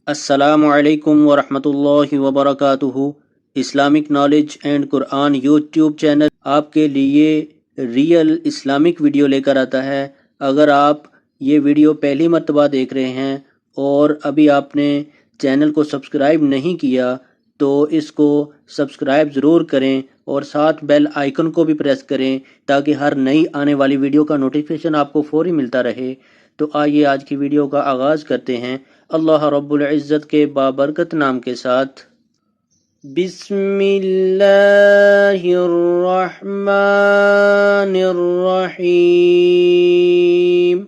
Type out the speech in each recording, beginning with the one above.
السلام علیکم ورحمۃ اللہ وبرکاتہ۔ Islamic knowledge and Quran YouTube channel آپ کے لیے ریئل اسلامک ویڈیو لے کر آتا ہے۔ اگر آپ یہ ویڈیو پہلی مرتبہ دیکھ رہے ہیں اور ابھی آپ نے چینل کو سبسکرائب نہیں کیا تو اس کو سبسکرائب ضرور کریں اور ساتھ بیل آئیکن کو بھی پریس کریں تاکہ ہر نئی آنے والی ویڈیو کا نوٹیفیکیشن آپ کو فوری ملتا رہے۔ تو آئیے آج کی ویڈیو کا آغاز کرتے ہیں اللہ رب العزت کے بابرکت نام کے ساتھ۔ بسم اللہ الرحمن الرحیم۔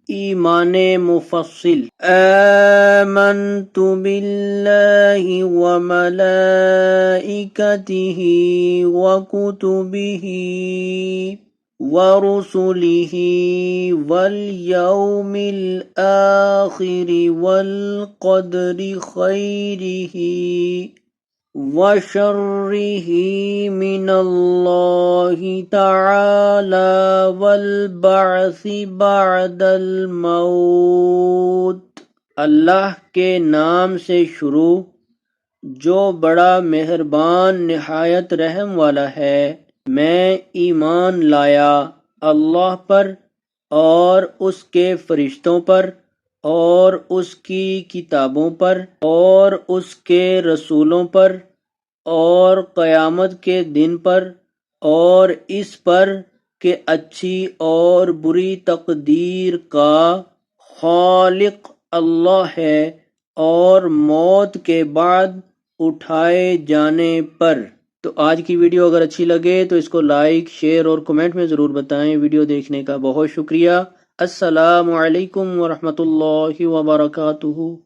ایمان مفصل۔ آمنت باللہ وملائکتہ وکتبہ ورسلہ والیوم الآخر والقدر خیرہ وشرہ من اللہ تعالی والبعث بعد الموت۔ اللہ کے نام سے شروع جو بڑا مہربان نہایت رحم والا ہے۔ میں ایمان لایا اللہ پر اور اس کے فرشتوں پر اور اس کی کتابوں پر اور اس کے رسولوں پر اور قیامت کے دن پر اور اس پر کہ اچھی اور بری تقدیر کا خالق اللہ ہے اور موت کے بعد اٹھائے جانے پر۔ تو آج کی ویڈیو اگر اچھی لگے تو اس کو لائک، شیئر اور کمنٹ میں ضرور بتائیں۔ ویڈیو دیکھنے کا بہت شکریہ۔ السلام علیکم ورحمۃ اللہ وبرکاتہ۔